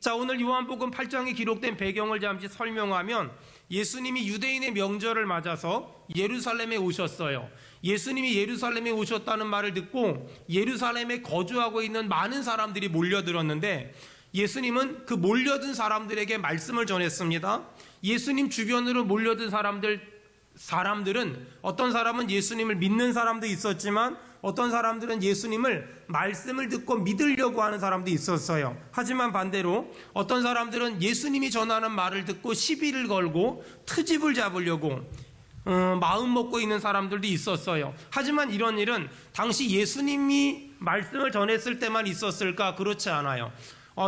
자, 오늘 요한복음 8장에 기록된 배경을 잠시 설명하면 예수님이 유대인의 명절을 맞아서 예루살렘에 오셨어요. 예수님이 예루살렘에 오셨다는 말을 듣고 예루살렘에 거주하고 있는 많은 사람들이 몰려들었는데 예수님은 그 몰려든 사람들에게 말씀을 전했습니다. 예수님 주변으로 몰려든 사람들은 어떤 사람은 예수님을 믿는 사람도 있었지만 어떤 사람들은 예수님을 말씀을 듣고 믿으려고 하는 사람도 있었어요. 하지만 반대로 어떤 사람들은 예수님이 전하는 말을 듣고 시비를 걸고 트집을 잡으려고 마음 먹고 있는 사람들도 있었어요. 하지만 이런 일은 당시 예수님이 말씀을 전했을 때만 있었을까? 그렇지 않아요.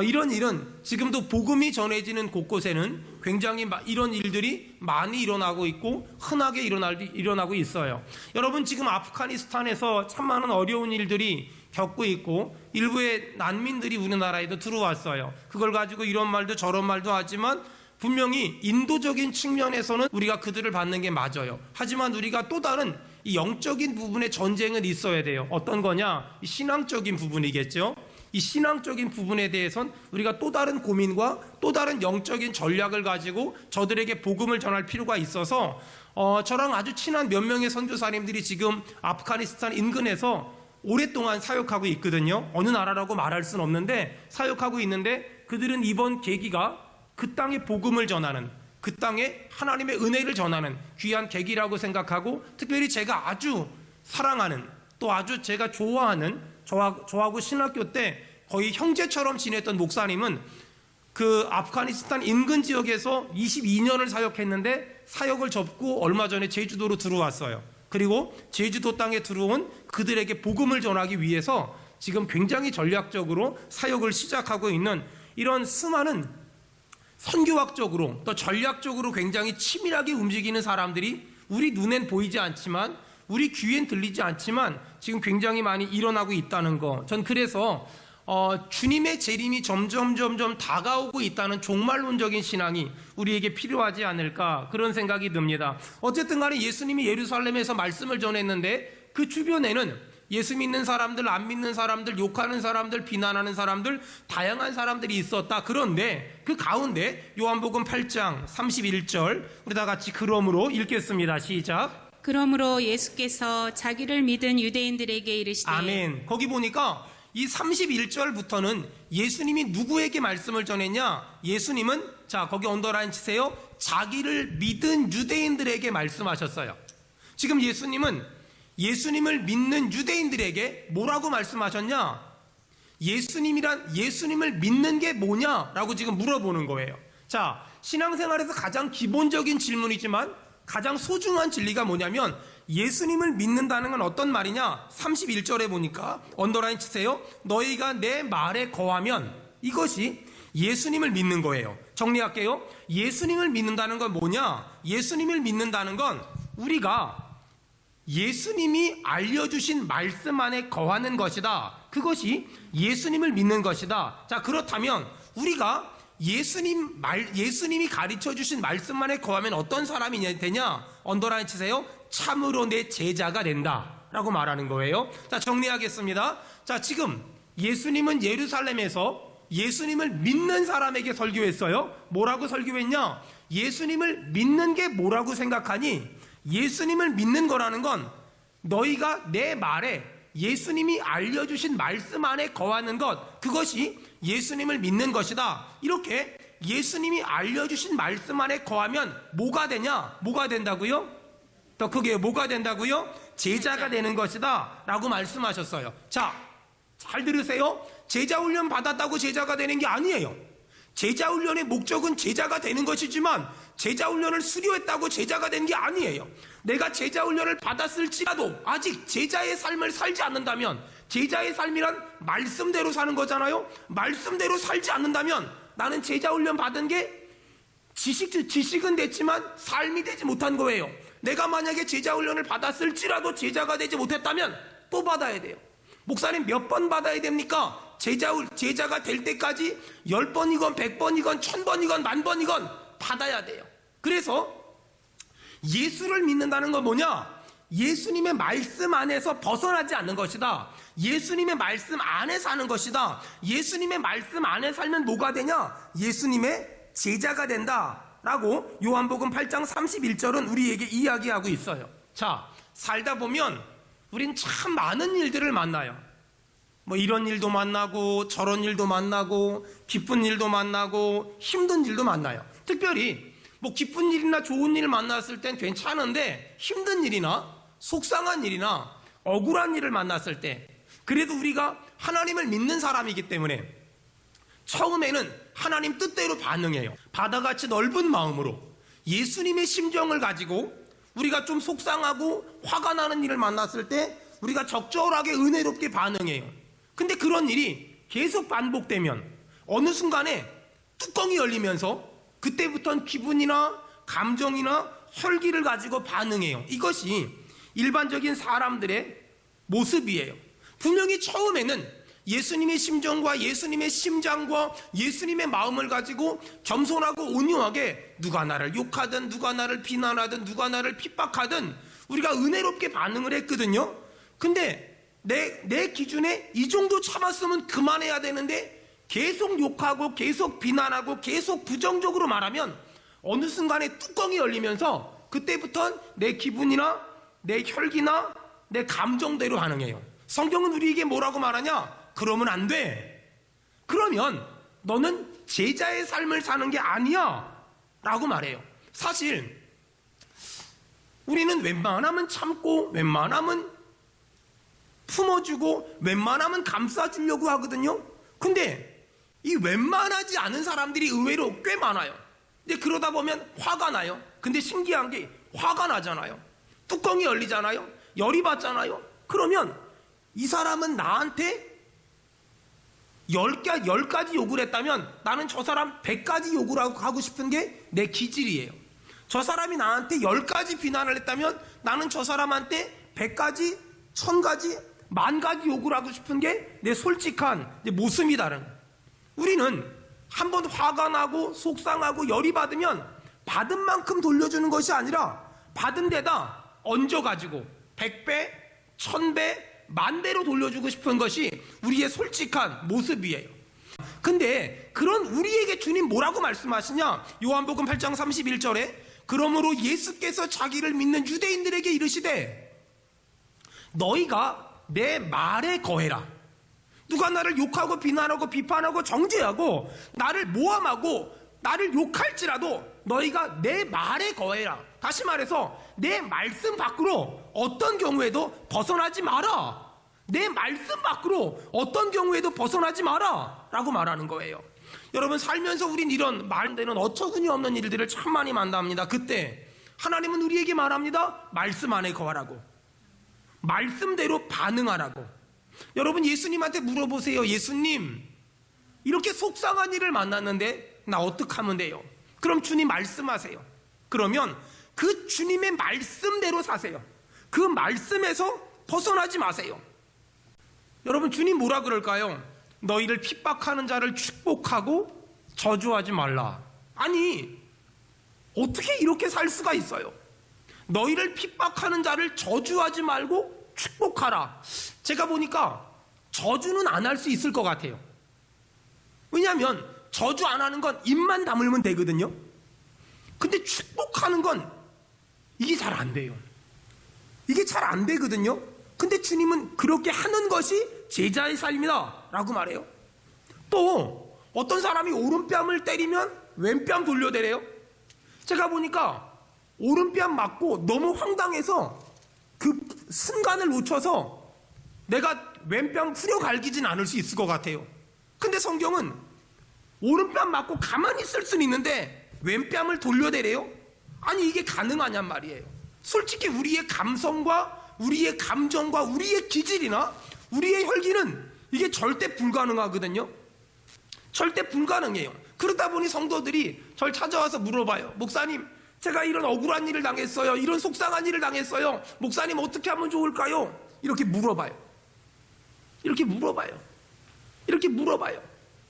이런 일은 지금도 복음이 전해지는 곳곳에는 굉장히 이런 일들이 많이 일어나고 있고 흔하게 일어나고 있어요. 여러분, 지금 아프가니스탄에서 참 많은 어려운 일들이 겪고 있고 일부의 난민들이 우리나라에도 들어왔어요. 그걸 가지고 이런 말도 저런 말도 하지만 분명히 인도적인 측면에서는 우리가 그들을 받는 게 맞아요. 하지만 우리가 또 다른 이 영적인 부분의 전쟁은 있어야 돼요. 어떤 거냐? 이 신앙적인 부분이겠죠. 이 신앙적인 부분에 대해선 우리가 또 다른 고민과 또 다른 영적인 전략을 가지고 저들에게 복음을 전할 필요가 있어서 저랑 아주 친한 몇 명의 선교사님들이 지금 아프가니스탄 인근에서 오랫동안 사역하고 있거든요. 어느 나라라고 말할 수는 없는데 사역하고 있는데 그들은 이번 계기가 그 땅에 복음을 전하는, 그 땅에 하나님의 은혜를 전하는 귀한 계기라고 생각하고, 특별히 제가 아주 사랑하는, 또 아주 제가 좋아하는, 저하고 신학교 때 거의 형제처럼 지냈던 목사님은 그 아프가니스탄 인근 지역에서 22년을 사역했는데 사역을 접고 얼마 전에 제주도로 들어왔어요. 그리고 제주도 땅에 들어온 그들에게 복음을 전하기 위해서 지금 굉장히 전략적으로 사역을 시작하고 있는 이런 수많은 선교학적으로 또 전략적으로 굉장히 치밀하게 움직이는 사람들이 우리 눈엔 보이지 않지만, 우리 귀엔 들리지 않지만 지금 굉장히 많이 일어나고 있다는 거. 전 그래서 주님의 재림이 점점 다가오고 있다는 종말론적인 신앙이 우리에게 필요하지 않을까, 그런 생각이 듭니다. 어쨌든 간에 예수님이 예루살렘에서 말씀을 전했는데 그 주변에는 예수 믿는 사람들, 안 믿는 사람들, 욕하는 사람들, 비난하는 사람들, 다양한 사람들이 있었다. 그런데 그 가운데 요한복음 8장 31절 우리 다 같이 그러므로 읽겠습니다. 시작. 그러므로 예수께서 자기를 믿은 유대인들에게 이르시되. 아멘. 거기 보니까 이 31절부터는 예수님이 누구에게 말씀을 전했냐? 예수님은, 자, 거기 언더라인 치세요. 자기를 믿은 유대인들에게 말씀하셨어요. 지금 예수님을 믿는 유대인들에게 뭐라고 말씀하셨냐? 예수님을 믿는 게 뭐냐라고 지금 물어보는 거예요. 자, 신앙생활에서 가장 기본적인 질문이지만 가장 소중한 진리가 뭐냐면 예수님을 믿는다는 건 어떤 말이냐? 31절에 보니까 언더라인 치세요. 너희가 내 말에 거하면, 이것이 예수님을 믿는 거예요. 정리할게요. 예수님을 믿는다는 건 뭐냐? 예수님을 믿는다는 건 우리가 예수님이 알려주신 말씀 안에 거하는 것이다. 그것이 예수님을 믿는 것이다. 자, 그렇다면 우리가 예수님이 가르쳐 주신 말씀 안에 거하면 어떤 사람이 되냐? 언더라인 치세요. 참으로 내 제자가 된다 라고 말하는 거예요. 자, 정리하겠습니다. 자, 지금 예수님은 예루살렘에서 예수님을 믿는 사람에게 설교했어요. 뭐라고 설교했냐? 예수님을 믿는 게 뭐라고 생각하니? 예수님을 믿는 거라는 건 너희가 내 말에 예수님이 알려주신 말씀 안에 거하는 것, 그것이 예수님을 믿는 것이다. 이렇게 예수님이 알려주신 말씀 안에 거하면 뭐가 되냐? 뭐가 된다고요? 더 크게 뭐가 된다고요? 제자가 되는 것이다 라고 말씀하셨어요. 자, 잘 들으세요. 제자훈련 받았다고 제자가 되는 게 아니에요. 제자훈련의 목적은 제자가 되는 것이지만 제자훈련을 수료했다고 제자가 된 게 아니에요. 내가 제자훈련을 받았을지라도 아직 제자의 삶을 살지 않는다면, 제자의 삶이란 말씀대로 사는 거잖아요. 말씀대로 살지 않는다면 나는 제자훈련 받은 게 지식은 됐지만 삶이 되지 못한 거예요. 내가 만약에 제자훈련을 받았을지라도 제자가 되지 못했다면 또 받아야 돼요. 목사님, 몇 번 받아야 됩니까? 제자가 될 때까지 10번이건 100번이건 1000번이건 10,000번이건 받아야 돼요. 그래서 예수를 믿는다는 건 뭐냐? 예수님의 말씀 안에서 벗어나지 않는 것이다. 예수님의 말씀 안에 사는 것이다. 예수님의 말씀 안에 살면 뭐가 되냐? 예수님의 제자가 된다 라고 요한복음 8장 31절은 우리에게 이야기하고 있어요. 자, 살다 보면 우린 참 많은 일들을 만나요. 뭐 이런 일도 만나고 저런 일도 만나고 기쁜 일도 만나고 힘든 일도 만나요. 특별히 뭐 기쁜 일이나 좋은 일 만났을 땐 괜찮은데 힘든 일이나 속상한 일이나 억울한 일을 만났을 때 그래도 우리가 하나님을 믿는 사람이기 때문에 처음에는 하나님 뜻대로 반응해요. 바다같이 넓은 마음으로 예수님의 심정을 가지고 우리가 좀 속상하고 화가 나는 일을 만났을 때 우리가 적절하게 은혜롭게 반응해요. 근데 그런 일이 계속 반복되면 어느 순간에 뚜껑이 열리면서 그때부터는 기분이나 감정이나 혈기를 가지고 반응해요. 이것이 일반적인 사람들의 모습이에요. 분명히 처음에는 예수님의 심정과 예수님의 심장과 예수님의 마음을 가지고 겸손하고 온유하게 누가 나를 욕하든 누가 나를 비난하든 누가 나를 핍박하든 우리가 은혜롭게 반응을 했거든요. 근데 내 기준에 이 정도 참았으면 그만해야 되는데 계속 욕하고 계속 비난하고 계속 부정적으로 말하면 어느 순간에 뚜껑이 열리면서 그때부터는 내 기분이나 내 혈기나 내 감정대로 반응해요. 성경은 우리에게 뭐라고 말하냐? 그러면 안 돼. 그러면 너는 제자의 삶을 사는 게 아니야 라고 말해요. 사실 우리는 웬만하면 참고 웬만하면 품어주고 웬만하면 감싸주려고 하거든요. 근데 이 웬만하지 않은 사람들이 의외로 꽤 많아요. 근데 그러다 보면 화가 나요. 근데 신기한 게 화가 나잖아요. 뚜껑이 열리잖아요. 열이 받잖아요. 그러면 이 사람은 나한테 10가지 욕을 했다면 나는 저 사람 100가지 욕을 하고 싶은 게 내 기질이에요. 저 사람이 나한테 10가지 비난을 했다면 나는 저 사람한테 100가지, 1000가지, 10,000가지 욕을 하고 싶은 게 내 솔직한 내 모습이 다른. 우리는 한번 화가 나고 속상하고 열이 받으면 받은 만큼 돌려주는 것이 아니라 받은 데다 얹어가지고 100배, 1000배, 10,000배로 돌려주고 싶은 것이 우리의 솔직한 모습이에요. 근데 그런 우리에게 주님 뭐라고 말씀하시냐? 요한복음 8장 31절에 그러므로 예수께서 자기를 믿는 유대인들에게 이르시되 너희가 내 말에 거해라. 누가 나를 욕하고 비난하고 비판하고 정죄하고 나를 모함하고 나를 욕할지라도 너희가 내 말에 거해라. 다시 말해서 내 말씀 밖으로 어떤 경우에도 벗어나지 마라. 내 말씀 밖으로 어떤 경우에도 벗어나지 마라 라고 말하는 거예요. 여러분, 살면서 우린 이런 말되는 어처구니 없는 일들을 참 많이 만납니다. 그때 하나님은 우리에게 말합니다. 말씀 안에 거하라고, 말씀대로 반응하라고. 여러분, 예수님한테 물어보세요. 예수님, 이렇게 속상한 일을 만났는데 나 어떻게 하면 돼요? 그럼 주님 말씀하세요. 그러면 그 주님의 말씀대로 사세요. 그 말씀에서 벗어나지 마세요. 여러분, 주님 뭐라 그럴까요? 너희를 핍박하는 자를 축복하고 저주하지 말라. 아니, 어떻게 이렇게 살 수가 있어요? 너희를 핍박하는 자를 저주하지 말고 축복하라. 제가 보니까 저주는 안 할 수 있을 것 같아요. 왜냐하면 저주 안 하는 건 입만 다물면 되거든요. 근데 축복하는 건 이게 잘 안 돼요. 이게 잘 안 되거든요. 근데 주님은 그렇게 하는 것이 제자의 삶이다 라고 말해요. 또 어떤 사람이 오른뺨을 때리면 왼뺨 돌려대래요. 제가 보니까 오른뺨 맞고 너무 황당해서 그 순간을 놓쳐서 내가 왼뺨 후려갈기진 않을 수 있을 것 같아요. 근데 성경은 오른뺨 맞고 가만히 있을 수는 있는데 왼뺨을 돌려대래요. 아니, 이게 가능하냔 말이에요. 솔직히 우리의 감성과 우리의 감정과 우리의 기질이나 우리의 혈기는 이게 절대 불가능하거든요. 절대 불가능해요. 그러다 보니 성도들이 절 찾아와서 물어봐요. 목사님, 제가 이런 억울한 일을 당했어요. 이런 속상한 일을 당했어요. 목사님, 어떻게 하면 좋을까요? 이렇게 물어봐요. 이렇게 물어봐요. 이렇게 물어봐요.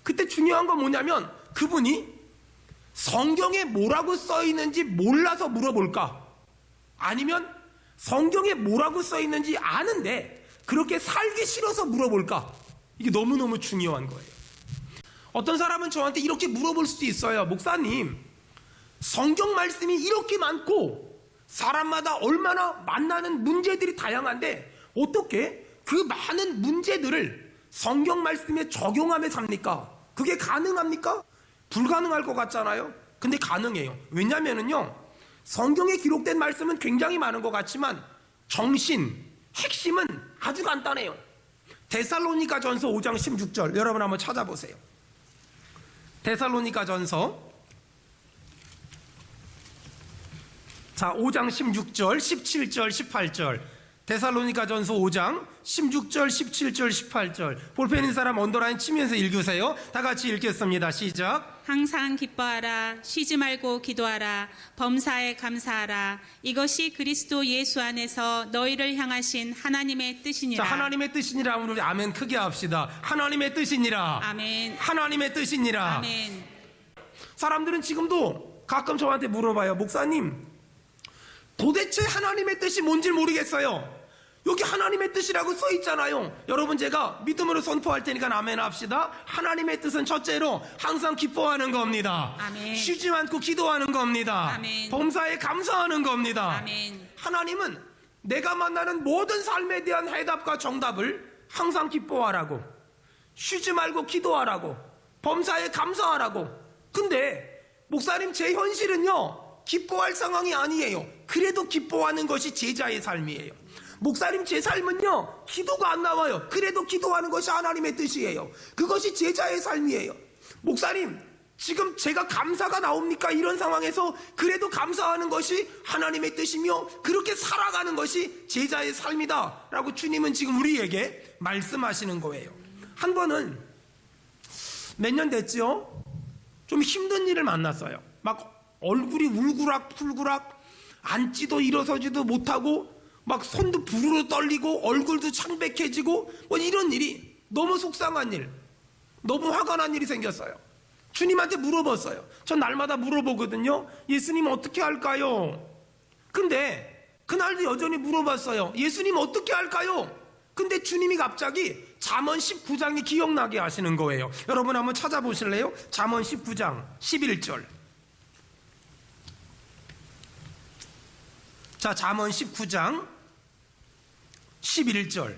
그때 중요한 건 뭐냐면 그분이 성경에 뭐라고 써 있는지 몰라서 물어볼까? 아니면 성경에 뭐라고 써 있는지 아는데 그렇게 살기 싫어서 물어볼까? 이게 너무너무 중요한 거예요. 어떤 사람은 저한테 이렇게 물어볼 수도 있어요. 목사님, 성경 말씀이 이렇게 많고 사람마다 얼마나 만나는 문제들이 다양한데 어떻게 그 많은 문제들을 성경 말씀에 적용하며 삽니까? 그게 가능합니까? 불가능할 것 같잖아요. 근데 가능해요. 왜냐면은요, 성경에 기록된 말씀은 굉장히 많은 것 같지만 정신, 핵심은 아주 간단해요. 데살로니가 전서 5장 16절 여러분 한번 찾아보세요. 데살로니가 전서 5장 16절, 17절, 18절. 데살로니가 전서 5장 16절, 17절, 18절. 볼펜 있는 사람 언더라인 치면서 읽으세요. 다 같이 읽겠습니다. 시작. 항상 기뻐하라. 쉬지 말고 기도하라. 범사에 감사하라. 이것이 그리스도 예수 안에서 너희를 향하신 하나님의 뜻이니라. 자, 하나님의 뜻이니라 하면 우리 아멘 크게 합시다. 하나님의 뜻이니라. 아멘. 하나님의 뜻이니라. 아멘. 사람들은 지금도 가끔 저한테 물어봐요. 목사님, 도대체 하나님의 뜻이 뭔지 모르겠어요. 여기 하나님의 뜻이라고 써 있잖아요. 여러분, 제가 믿음으로 선포할 테니까 아멘 합시다. 하나님의 뜻은 첫째로 항상 기뻐하는 겁니다. 아멘. 쉬지 않고 기도하는 겁니다. 아멘. 범사에 감사하는 겁니다. 아멘. 하나님은 내가 만나는 모든 삶에 대한 해답과 정답을 항상 기뻐하라고, 쉬지 말고 기도하라고, 범사에 감사하라고. 근데 목사님, 제 현실은요, 기뻐할 상황이 아니에요. 그래도 기뻐하는 것이 제자의 삶이에요. 목사님, 제 삶은요, 기도가 안 나와요. 그래도 기도하는 것이 하나님의 뜻이에요. 그것이 제자의 삶이에요. 목사님, 지금 제가 감사가 나옵니까? 이런 상황에서 그래도 감사하는 것이 하나님의 뜻이며 그렇게 살아가는 것이 제자의 삶이다 라고 주님은 지금 우리에게 말씀하시는 거예요. 한 번은 몇 년 됐죠? 좀 힘든 일을 만났어요. 막 얼굴이 울그락불그락, 앉지도 일어서지도 못하고 막 손도 부르르 떨리고 얼굴도 창백해지고 뭐 이런 일이, 너무 속상한 일, 너무 화가 난 일이 생겼어요. 주님한테 물어봤어요. 전 날마다 물어보거든요. 예수님 어떻게 할까요? 근데 그날도 여전히 물어봤어요. 예수님 어떻게 할까요? 근데 주님이 갑자기 잠언 19장이 기억나게 하시는 거예요. 여러분 한번 찾아보실래요? 잠언 19장 11절. 자, 잠언 19장 11절.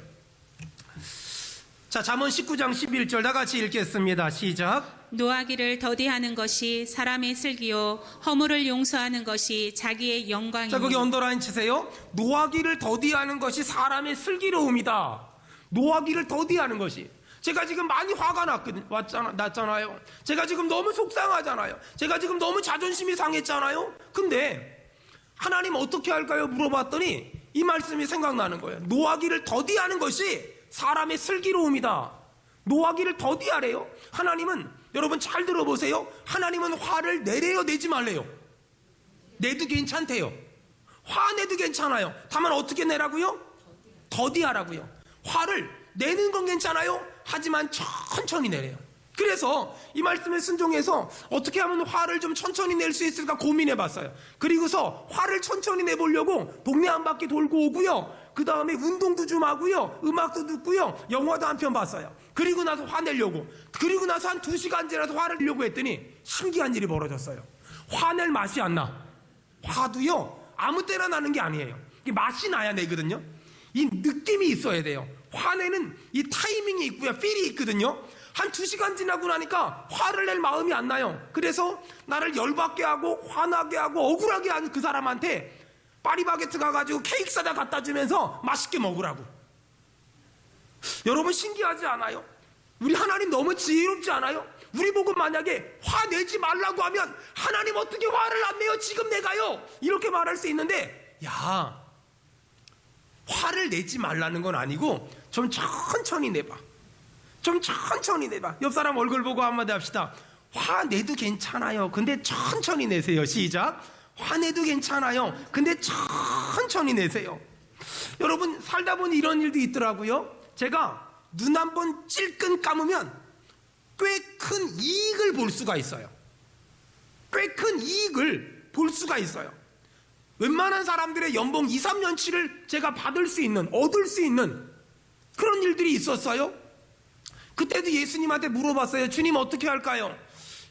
자, 잠언 19장 11절 다 같이 읽겠습니다. 시작. 노하기를 더디하는 것이 사람의 슬기요 허물을 용서하는 것이 자기의 영광이니. 자, 거기 언더라인 치세요. 노하기를 더디하는 것이 사람의 슬기로움이다. 노하기를 더디하는 것이. 제가 지금 많이 화가 났잖아요. 제가 지금 너무 속상하잖아요. 제가 지금 너무 자존심이 상했잖아요. 근데 하나님 어떻게 할까요? 물어봤더니 이 말씀이 생각나는 거예요. 노하기를 더디하는 것이 사람의 슬기로움이다. 노하기를 더디하래요. 하나님은, 여러분 잘 들어보세요. 하나님은 화를 내래요, 내지 말래요? 내도 괜찮대요. 화내도 괜찮아요. 다만 어떻게 내라고요? 더디하라고요. 화를 내는 건 괜찮아요. 하지만 천천히 내래요. 그래서 이 말씀에 순종해서 어떻게 하면 화를 좀 천천히 낼 수 있을까 고민해 봤어요. 그리고서 화를 천천히 내보려고 동네 한 바퀴 돌고 오고요. 그 다음에 운동도 좀 하고요. 음악도 듣고요. 영화도 한 편 봤어요. 그리고 나서 화내려고. 그리고 나서 한 2시간 지나서 화를 내려고 했더니 신기한 일이 벌어졌어요. 화낼 맛이 안 나. 화도요, 아무 때나 나는 게 아니에요. 이게 맛이 나야 내거든요. 이 느낌이 있어야 돼요. 화내는 이 타이밍이 있고요. 필이 있거든요. 한 2시간 지나고 나니까 화를 낼 마음이 안 나요. 그래서 나를 열받게 하고 화나게 하고 억울하게 하는 그 사람한테 파리바게트 가가지고 케이크 사다 갖다 주면서 맛있게 먹으라고. 여러분 신기하지 않아요? 우리 하나님 너무 지혜롭지 않아요? 우리 보고 만약에 화내지 말라고 하면 하나님 어떻게 화를 안 내요? 지금 내가요? 이렇게 말할 수 있는데, 야, 화를 내지 말라는 건 아니고 좀 천천히 내봐. 좀 천천히 내봐. 옆 사람 얼굴 보고 한마디 합시다. 화내도 괜찮아요. 근데 천천히 내세요. 시작. 화내도 괜찮아요. 근데 천천히 내세요. 여러분 살다 보니 이런 일도 있더라고요. 제가 눈 한 번 찔끔 감으면 꽤 큰 이익을 볼 수가 있어요. 꽤 큰 이익을 볼 수가 있어요. 웬만한 사람들의 연봉 2, 3년치를 제가 받을 수 있는, 얻을 수 있는 그런 일들이 있었어요. 그때도 예수님한테 물어봤어요. 주님 어떻게 할까요?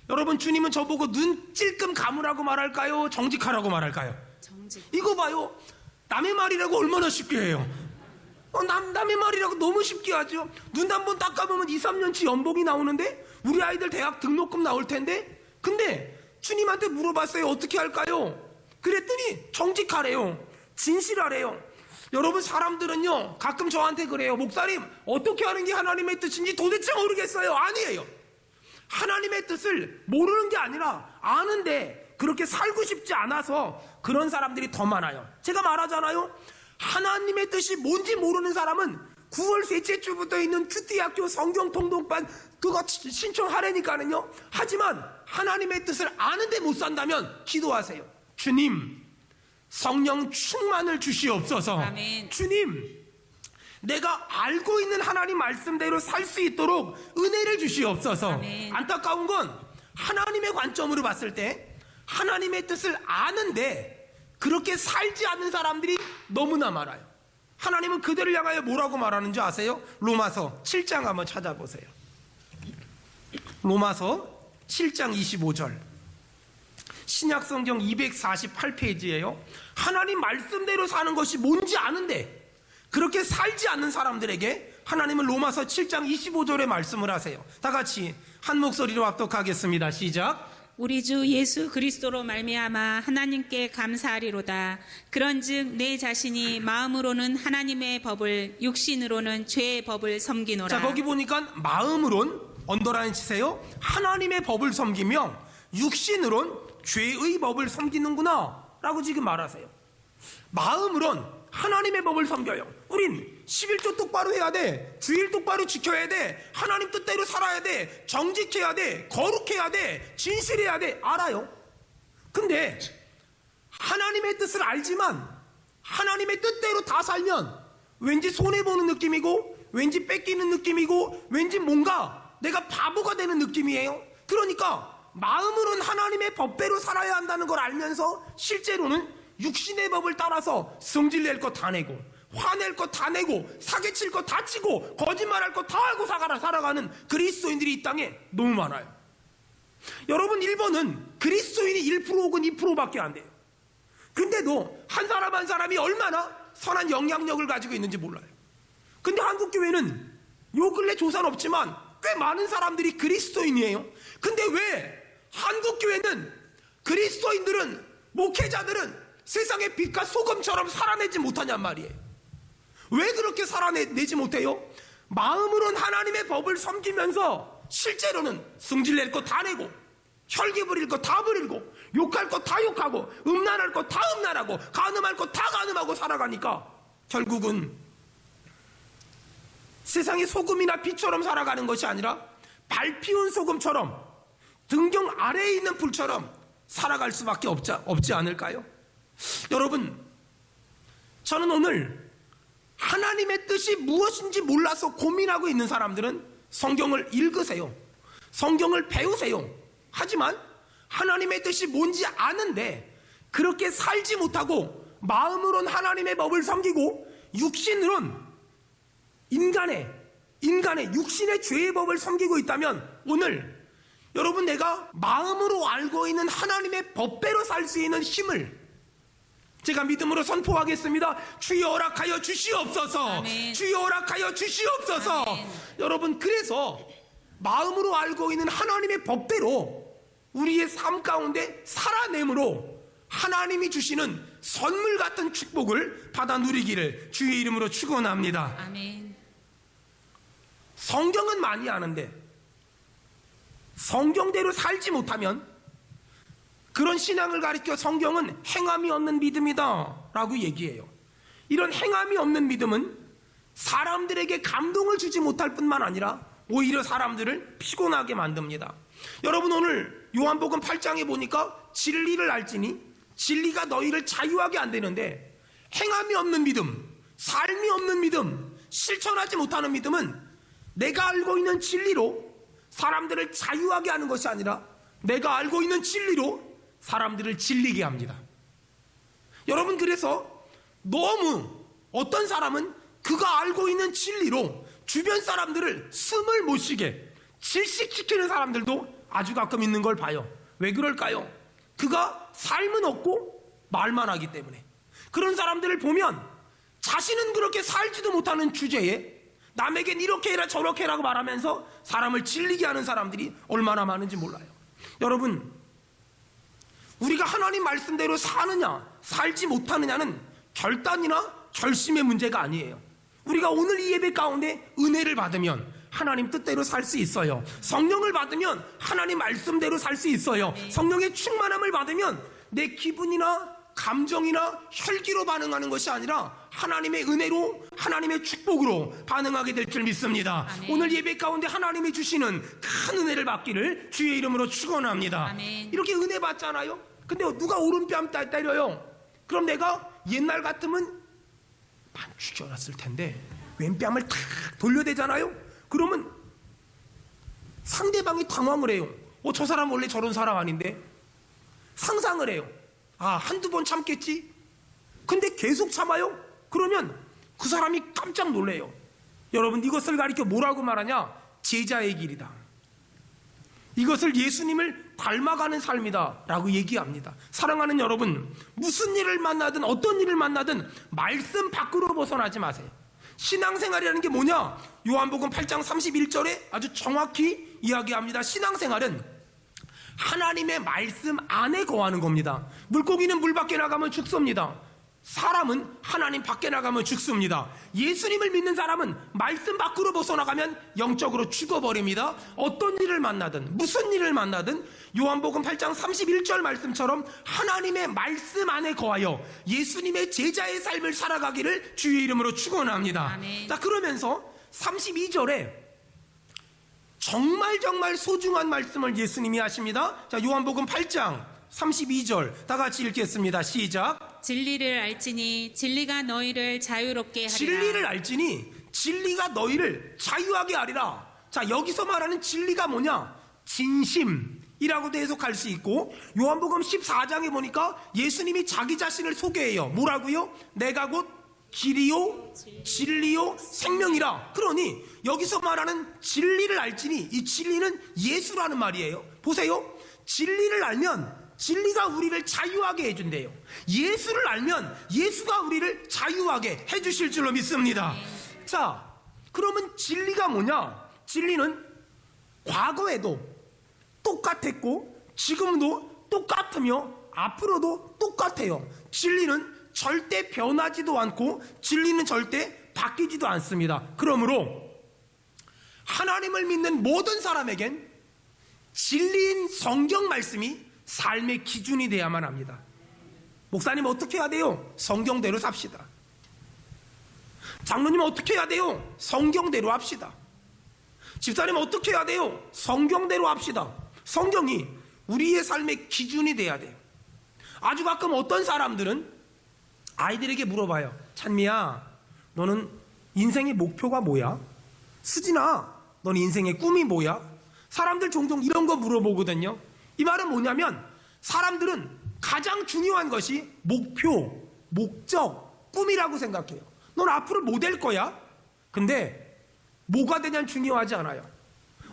여러분, 주님은 저보고 눈 찔끔 감으라고 말할까요? 정직하라고 말할까요? 정직. 이거 봐요. 남의 말이라고 얼마나 쉽게 해요. 남의 말이라고 너무 쉽게 하죠. 눈 한 번 딱 감으면 2, 3년치 연봉이 나오는데, 우리 아이들 대학 등록금 나올 텐데, 근데 주님한테 물어봤어요. 어떻게 할까요? 그랬더니 정직하래요. 진실하래요. 여러분, 사람들은요 가끔 저한테 그래요. 목사님, 어떻게 하는 게 하나님의 뜻인지 도대체 모르겠어요. 아니에요. 하나님의 뜻을 모르는 게 아니라 아는데 그렇게 살고 싶지 않아서 그런 사람들이 더 많아요. 제가 말하잖아요. 하나님의 뜻이 뭔지 모르는 사람은 9월 셋째 주부터 있는 큐티학교 성경 통독반 그거 신청하라니까는요. 하지만 하나님의 뜻을 아는데 못 산다면 기도하세요. 주님, 성령 충만을 주시옵소서. 아멘. 주님, 내가 알고 있는 하나님 말씀대로 살 수 있도록 은혜를 주시옵소서. 아멘. 안타까운 건 하나님의 관점으로 봤을 때 하나님의 뜻을 아는데 그렇게 살지 않는 사람들이 너무나 많아요. 하나님은 그들을 향하여 뭐라고 말하는지 아세요? 로마서 7장 한번 찾아보세요. 로마서 7장 25절. 신약성경 248페이지예요. 하나님 말씀대로 사는 것이 뭔지 아는데 그렇게 살지 않는 사람들에게 하나님은 로마서 7장 25절에 말씀을 하세요. 다 같이 한 목소리로 합독하겠습니다. 시작. 우리 주 예수 그리스도로 말미암아 하나님께 감사하리로다. 그런즉 내 자신이 마음으로는 하나님의 법을, 육신으로는 죄의 법을 섬기노라. 자, 거기 보니까 마음으론 언더라인 치세요. 하나님의 법을 섬기며 육신으론 죄의 법을 섬기는구나 라고 지금 말하세요. 마음으론 하나님의 법을 섬겨요. 우린 11조 똑바로 해야 돼. 주일 똑바로 지켜야 돼. 하나님 뜻대로 살아야 돼. 정직해야 돼. 거룩해야 돼. 진실해야 돼. 알아요. 근데 하나님의 뜻을 알지만 하나님의 뜻대로 다 살면 왠지 손해보는 느낌이고 왠지 뺏기는 느낌이고 왠지 뭔가 내가 바보가 되는 느낌이에요. 그러니까 마음으로는 하나님의 법대로 살아야 한다는 걸 알면서 실제로는 육신의 법을 따라서 성질낼 거 다 내고 화낼 거 다 내고 사기칠 거 다 치고 거짓말할 거 다 하고 살아가는 그리스도인들이 이 땅에 너무 많아요. 여러분, 일본은 그리스도인이 1% 혹은 2%밖에 안 돼요. 근데도 한 사람 한 사람이 얼마나 선한 영향력을 가지고 있는지 몰라요. 근데 한국교회는 요 근래 조사는 없지만 꽤 많은 사람들이 그리스도인이에요. 근데 왜 한국교회는 그리스도인들은, 목회자들은 세상의 빛과 소금처럼 살아내지 못하냔 말이에요. 왜 그렇게 살아내지 못해요? 마음으로는 하나님의 법을 섬기면서 실제로는 승질낼 거 다 내고 혈기 부릴 거 다 부리고 욕할 거 다 욕하고 음란할 거 다 음란하고 간음할 거 다 간음하고 살아가니까 결국은 세상의 소금이나 빛처럼 살아가는 것이 아니라 발 피운 소금처럼 등경 아래에 있는 불처럼 살아갈 수밖에 없지 않을까요? 여러분, 저는 오늘 하나님의 뜻이 무엇인지 몰라서 고민하고 있는 사람들은 성경을 읽으세요. 성경을 배우세요. 하지만 하나님의 뜻이 뭔지 아는데 그렇게 살지 못하고 마음으론 하나님의 법을 섬기고 육신으론 인간의 육신의 죄의 법을 섬기고 있다면 오늘 여러분, 내가 마음으로 알고 있는 하나님의 법대로 살 수 있는 힘을 제가 믿음으로 선포하겠습니다. 주여 허락하여 주시옵소서. 아멘. 주여 허락하여 주시옵소서. 아멘. 여러분, 그래서 마음으로 알고 있는 하나님의 법대로 우리의 삶 가운데 살아내므로 하나님이 주시는 선물 같은 축복을 받아 누리기를 주의 이름으로 축원합니다. 아멘. 성경은 많이 아는데 성경대로 살지 못하면 그런 신앙을 가리켜 성경은 행함이 없는 믿음이다 라고 얘기해요. 이런 행함이 없는 믿음은 사람들에게 감동을 주지 못할 뿐만 아니라 오히려 사람들을 피곤하게 만듭니다. 여러분, 오늘 요한복음 8장에 보니까 진리를 알지니 진리가 너희를 자유하게 안 되는데, 행함이 없는 믿음, 삶이 없는 믿음, 실천하지 못하는 믿음은 내가 알고 있는 진리로 사람들을 자유하게 하는 것이 아니라 내가 알고 있는 진리로 사람들을 질리게 합니다. 여러분, 그래서 너무 어떤 사람은 그가 알고 있는 진리로 주변 사람들을 숨을 못 쉬게 질식시키는 사람들도 아주 가끔 있는 걸 봐요. 왜 그럴까요? 그가 삶은 없고 말만 하기 때문에. 그런 사람들을 보면 자신은 그렇게 살지도 못하는 주제에 남에겐 이렇게 해라 저렇게 해라고 말하면서 사람을 질리게 하는 사람들이 얼마나 많은지 몰라요. 여러분, 우리가 하나님 말씀대로 사느냐 살지 못하느냐는 결단이나 결심의 문제가 아니에요. 우리가 오늘 이 예배 가운데 은혜를 받으면 하나님 뜻대로 살 수 있어요. 성령을 받으면 하나님 말씀대로 살 수 있어요. 성령의 충만함을 받으면 내 기분이나 감정이나 혈기로 반응하는 것이 아니라 하나님의 은혜로, 하나님의 축복으로 반응하게 될 줄 믿습니다. 아멘. 오늘 예배 가운데 하나님이 주시는 큰 은혜를 받기를 주의 이름으로 축원합니다. 아멘. 이렇게 은혜 받잖아요. 근데 누가 오른뺨 때려요. 그럼 내가 옛날 같으면 반 죽여놨을 텐데 왼뺨을 탁 돌려대잖아요. 그러면 상대방이 당황을 해요. 저 사람 원래 저런 사람 아닌데? 상상을 해요. 한두 번 참겠지? 근데 계속 참아요? 그러면 그 사람이 깜짝 놀래요. 여러분, 이것을 가리켜 뭐라고 말하냐? 제자의 길이다. 이것을 예수님을 닮아가는 삶이다 라고 얘기합니다. 사랑하는 여러분, 무슨 일을 만나든 어떤 일을 만나든 말씀 밖으로 벗어나지 마세요. 신앙생활이라는 게 뭐냐? 요한복음 8장 31절에 아주 정확히 이야기합니다. 신앙생활은 하나님의 말씀 안에 거하는 겁니다. 물고기는 물 밖에 나가면 죽습니다. 사람은 하나님 밖에 나가면 죽습니다. 예수님을 믿는 사람은 말씀 밖으로 벗어나가면 영적으로 죽어버립니다. 어떤 일을 만나든 무슨 일을 만나든 요한복음 8장 31절 말씀처럼 하나님의 말씀 안에 거하여 예수님의 제자의 삶을 살아가기를 주의 이름으로 축원합니다. 아멘. 자, 그러면서 32절에 정말 소중한 말씀을 예수님이 하십니다. 자, 요한복음 8장 32절 다 같이 읽겠습니다. 시작. 진리를 알지니 진리가 너희를 자유롭게 하리라. 진리를 알지니 진리가 너희를 자유하게 하리라. 자, 여기서 말하는 진리가 뭐냐? 진심이라고도 해석할 수 있고, 요한복음 14장에 보니까 예수님이 자기 자신을 소개해요. 뭐라고요? 내가 곧 길이요 진리요 생명이라. 그러니 여기서 말하는 진리를 알지니, 이 진리는 예수라는 말이에요. 보세요. 진리를 알면 진리가 우리를 자유하게 해준대요. 예수를 알면 예수가 우리를 자유하게 해주실 줄로 믿습니다. 자, 그러면 진리가 뭐냐? 진리는 과거에도 똑같았고 지금도 똑같으며 앞으로도 똑같아요. 진리는 절대 변하지도 않고 진리는 절대 바뀌지도 않습니다. 그러므로 하나님을 믿는 모든 사람에겐 진리인 성경 말씀이 삶의 기준이 돼야만 합니다. 목사님 어떻게 해야 돼요? 성경대로 삽시다. 장로님 어떻게 해야 돼요? 성경대로 합시다. 집사님 어떻게 해야 돼요? 성경대로 합시다. 성경이 우리의 삶의 기준이 돼야 돼요. 아주 가끔 어떤 사람들은 아이들에게 물어봐요. 찬미야, 너는 인생의 목표가 뭐야? 수진아, 너는 인생의 꿈이 뭐야? 사람들 종종 이런 거 물어보거든요. 이 말은 뭐냐면 사람들은 가장 중요한 것이 목표, 목적, 꿈이라고 생각해요. 넌 앞으로 뭐 될 거야? 근데 뭐가 되냐는 중요하지 않아요.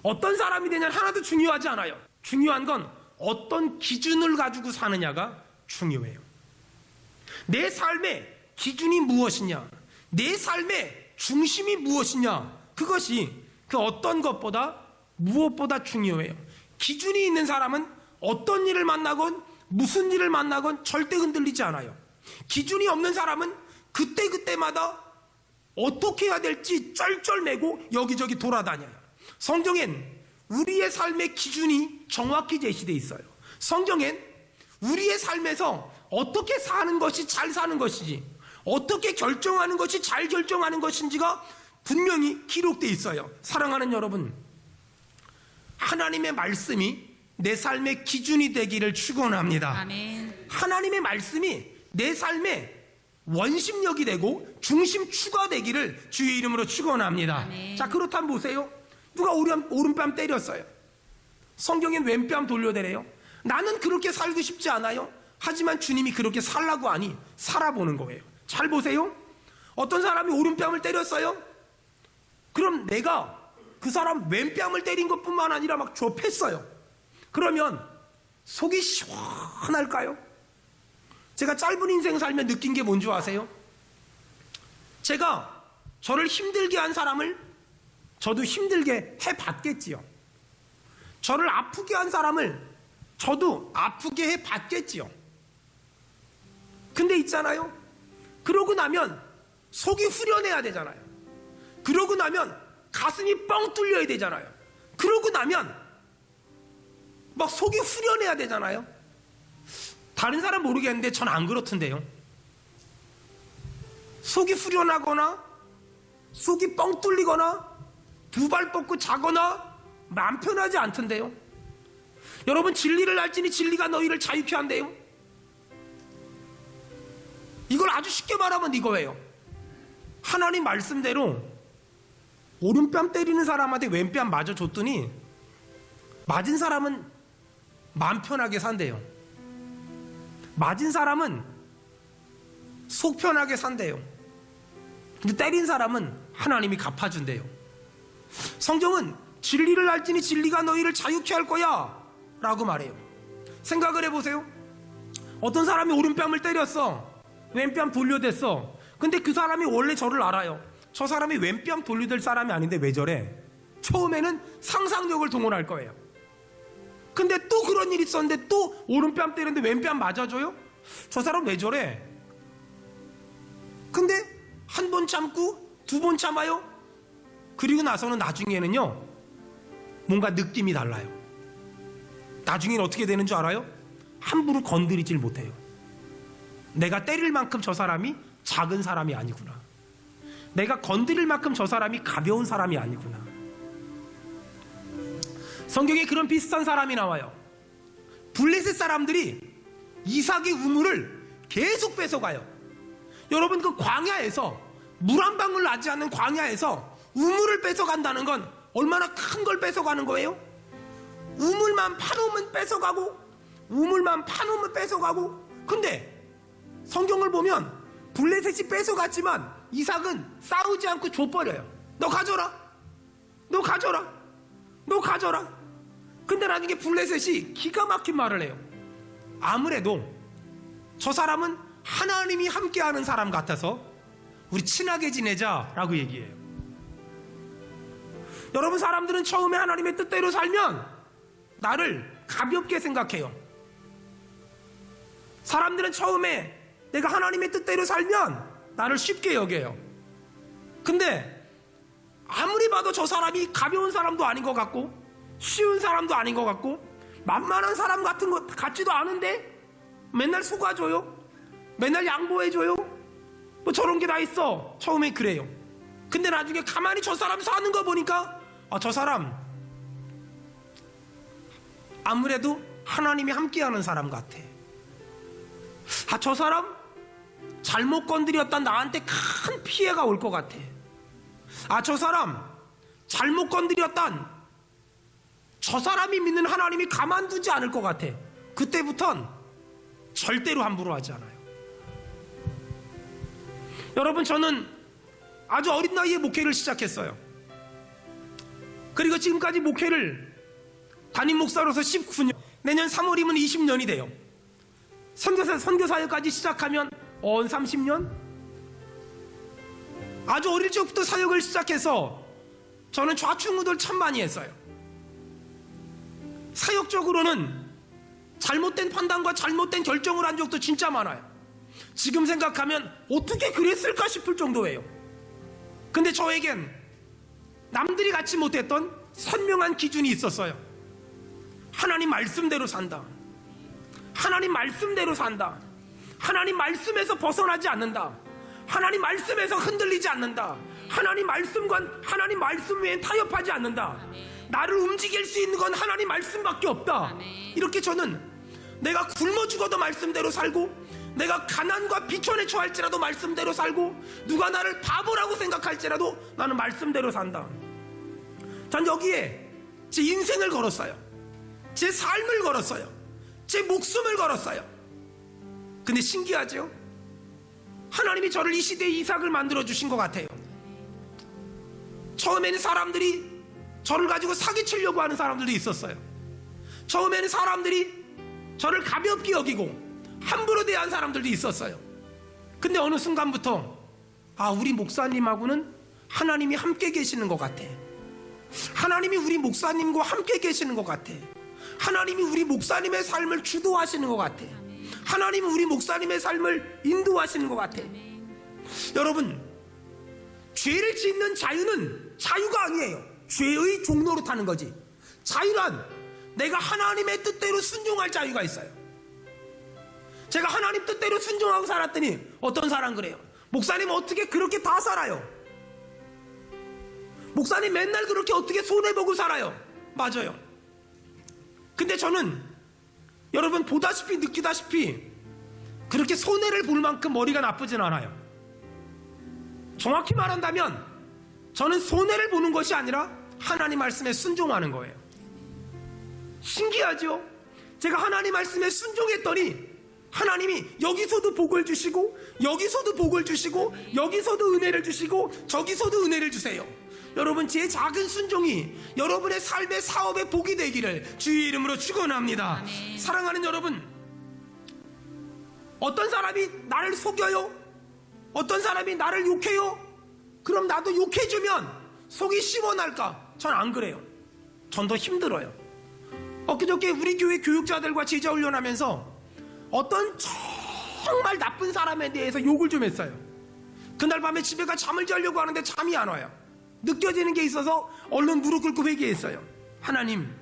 어떤 사람이 되냐는 하나도 중요하지 않아요. 중요한 건 어떤 기준을 가지고 사느냐가 중요해요. 내 삶의 기준이 무엇이냐, 내 삶의 중심이 무엇이냐, 그것이 그 어떤 것보다 무엇보다 중요해요. 기준이 있는 사람은 어떤 일을 만나건 무슨 일을 만나건 절대 흔들리지 않아요. 기준이 없는 사람은 그때마다 어떻게 해야 될지 쩔쩔매고 여기저기 돌아다녀요. 성경엔 우리의 삶의 기준이 정확히 제시되어 있어요. 성경엔 우리의 삶에서 어떻게 사는 것이 잘 사는 것인지, 어떻게 결정하는 것이 잘 결정하는 것인지가 분명히 기록되어 있어요. 사랑하는 여러분, 하나님의 말씀이 내 삶의 기준이 되기를 축원합니다. 아멘. 하나님의 말씀이 내 삶의 원심력이 되고 중심추가 되기를 주의 이름으로 축원합니다. 아멘. 자, 그렇다면 보세요. 누가 오른뺨 때렸어요. 성경엔 왼뺨 돌려대래요. 나는 그렇게 살고 싶지 않아요. 하지만 주님이 그렇게 살라고 하니 살아보는 거예요. 잘 보세요. 어떤 사람이 오른뺨을 때렸어요. 그럼 내가 그 사람 왼뺨을 때린 것뿐만 아니라 막 좁혔어요. 그러면 속이 시원할까요? 제가 짧은 인생 살면 느낀 게 뭔지 아세요? 제가 저를 힘들게 한 사람을 저도 힘들게 해봤겠지요. 저를 아프게 한 사람을 저도 아프게 해봤겠지요. 근데 있잖아요. 그러고 나면 속이 후련해야 되잖아요. 그러고 나면 가슴이 뻥 뚫려야 되잖아요. 그러고 나면 막 속이 후련해야 되잖아요. 다른 사람 모르겠는데 전 안 그렇던데요. 속이 후련하거나 속이 뻥 뚫리거나 두 발 뻗고 자거나 마음 편하지 않던데요. 여러분, 진리를 알지니 진리가 너희를 자유케 한대요. 이걸 아주 쉽게 말하면 이거예요. 하나님 말씀대로 오른뺨 때리는 사람한테 왼뺨 맞아 줬더니 맞은 사람은 마음 편하게 산대요. 맞은 사람은 속 편하게 산대요. 근데 때린 사람은 하나님이 갚아준대요. 성경은 진리를 알지니 진리가 너희를 자유케 할 거야 라고 말해요. 생각을 해보세요. 어떤 사람이 오른뺨을 때렸어. 왼뺨 돌려댔어. 근데 그 사람이 원래 저를 알아요. 저 사람이 왼뺨 돌려댈 사람이 아닌데 왜 저래? 처음에는 상상력을 동원할 거예요. 근데 또 그런 일이 있었는데 또 오른뺨 때렸는데 왼뺨 맞아줘요? 저 사람 왜 저래? 근데 한 번 참고 두 번 참아요? 그리고 나서는 나중에는요, 뭔가 느낌이 달라요. 나중에는 어떻게 되는 줄 알아요? 함부로 건드리질 못해요. 내가 때릴 만큼 저 사람이 작은 사람이 아니구나. 내가 건드릴 만큼 저 사람이 가벼운 사람이 아니구나. 성경에 그런 비슷한 사람이 나와요. 블레셋 사람들이 이삭의 우물을 계속 뺏어가요. 여러분, 그 광야에서 물 한 방울 나지 않는 광야에서 우물을 뺏어간다는 건 얼마나 큰 걸 뺏어가는 거예요? 우물만 파놓으면 뺏어가고 우물만 파놓으면 뺏어가고. 근데 성경을 보면 블레셋이 뺏어갔지만 이삭은 싸우지 않고 줘버려요. 너 가져라, 너 가져라, 너 가져라. 근데 나중에 블레셋이 기가 막힌 말을 해요. 아무래도 저 사람은 하나님이 함께하는 사람 같아서 우리 친하게 지내자라고 얘기해요. 여러분, 사람들은 처음에 하나님의 뜻대로 살면 나를 가볍게 생각해요. 사람들은 처음에 내가 하나님의 뜻대로 살면 나를 쉽게 여겨요. 근데 아무리 봐도 저 사람이 가벼운 사람도 아닌 것 같고 쉬운 사람도 아닌 것 같고 만만한 사람 같은 것 같지도 않은데 맨날 속아줘요. 맨날 양보해줘요. 뭐 저런 게 다 있어. 처음에 그래요. 근데 나중에 가만히 저 사람 사는 거 보니까 저 사람 아무래도 하나님이 함께하는 사람 같아. 저 사람 잘못 건드렸다 나한테 큰 피해가 올 것 같아. 저 사람 잘못 건드렸단 저 사람이 믿는 하나님이 가만두지 않을 것 같아. 그때부턴 절대로 함부로 하지 않아요. 여러분, 저는 아주 어린 나이에 목회를 시작했어요. 그리고 지금까지 목회를 담임 목사로서 19년, 내년 3월이면 20년이 돼요. 선교사역까지 시작하면 30년? 아주 어릴 적부터 사역을 시작해서 저는 좌충우돌 참 많이 했어요. 사역적으로는 잘못된 판단과 잘못된 결정을 한 적도 진짜 많아요. 지금 생각하면 어떻게 그랬을까 싶을 정도예요. 근데 저에겐 남들이 갖지 못했던 선명한 기준이 있었어요. 하나님 말씀대로 산다. 하나님 말씀대로 산다. 하나님 말씀에서 벗어나지 않는다. 하나님 말씀에서 흔들리지 않는다. 하나님 말씀과 하나님 말씀 외엔 타협하지 않는다. 나를 움직일 수 있는 건 하나님 말씀밖에 없다. 이렇게 저는 내가 굶어 죽어도 말씀대로 살고, 내가 가난과 비천에 처할지라도 말씀대로 살고, 누가 나를 바보라고 생각할지라도 나는 말씀대로 산다. 전 여기에 제 인생을 걸었어요. 제 삶을 걸었어요. 제 목숨을 걸었어요. 근데 신기하죠? 하나님이 저를 이 시대에 이삭을 만들어 주신 것 같아요. 처음에는 사람들이 저를 가지고 사기치려고 하는 사람들도 있었어요. 처음에는 사람들이 저를 가볍게 여기고 함부로 대한 사람들도 있었어요. 근데 어느 순간부터 우리 목사님하고는 하나님이 함께 계시는 것 같아. 하나님이 우리 목사님과 함께 계시는 것 같아. 하나님이 우리 목사님의 삶을 주도하시는 것 같아. 하나님이 우리 목사님의 삶을 인도하시는 것 같아. 여러분, 죄를 짓는 자유는 자유가 아니에요. 죄의 종로로 타는 거지. 자유란 내가 하나님의 뜻대로 순종할 자유가 있어요. 제가 하나님 뜻대로 순종하고 살았더니 어떤 사람 그래요? 목사님 어떻게 그렇게 다 살아요? 목사님 맨날 그렇게 어떻게 손해보고 살아요? 맞아요. 근데 저는 여러분 보다시피 느끼다시피 그렇게 손해를 볼 만큼 머리가 나쁘진 않아요. 정확히 말한다면 저는 손해를 보는 것이 아니라 하나님 말씀에 순종하는 거예요. 신기하죠? 제가 하나님 말씀에 순종했더니 하나님이 여기서도 복을 주시고 여기서도 복을 주시고 여기서도 은혜를 주시고 저기서도 은혜를 주세요. 여러분, 제 작은 순종이 여러분의 삶의 사업의 복이 되기를 주의 이름으로 축원합니다. 아멘. 사랑하는 여러분, 어떤 사람이 나를 속여요? 어떤 사람이 나를 욕해요? 그럼 나도 욕해주면 속이 시원할까? 전 안 그래요. 전 더 힘들어요. 엊그저께 우리 교회 교육자들과 제자 훈련하면서 어떤 정말 나쁜 사람에 대해서 욕을 좀 했어요. 그날 밤에 집에 가 잠을 자려고 하는데 잠이 안 와요. 느껴지는 게 있어서 얼른 무릎 꿇고 회개했어요. 하나님,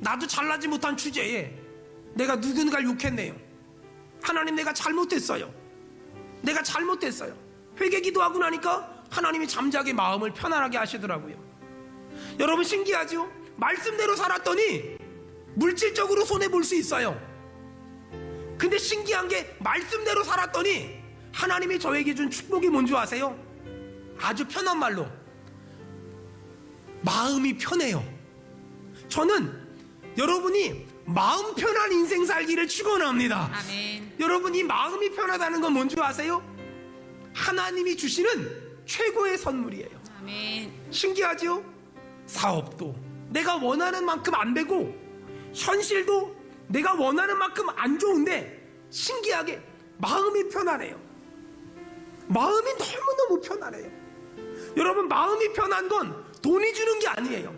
나도 잘나지 못한 주제에 내가 누군가를 욕했네요. 하나님, 내가 잘못했어요. 내가 잘못했어요. 회개 기도하고 나니까 하나님이 잠자게 마음을 편안하게 하시더라고요. 여러분, 신기하죠? 말씀대로 살았더니 물질적으로 손해볼 수 있어요. 근데 신기한 게 말씀대로 살았더니 하나님이 저에게 준 축복이 뭔지 아세요? 아주 편한 말로 마음이 편해요. 저는 여러분이 마음 편한 인생 살기를 축원합니다. 아멘. 여러분이 마음이 편하다는 건 뭔지 아세요? 하나님이 주시는 최고의 선물이에요. 아멘. 신기하죠? 사업도 내가 원하는 만큼 안 되고 현실도 내가 원하는 만큼 안 좋은데 신기하게 마음이 편안해요. 마음이 너무너무 편안해요. 여러분, 마음이 편한 건 돈이 주는 게 아니에요.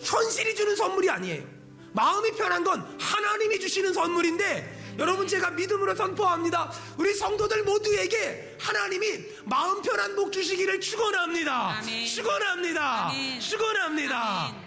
현실이 주는 선물이 아니에요. 마음이 편한 건 하나님이 주시는 선물인데, 여러분, 제가 믿음으로 선포합니다. 우리 성도들 모두에게 하나님이 마음 편한 복 주시기를 축원합니다. 아멘. 축원합니다. 아멘. 축원합니다. 아멘.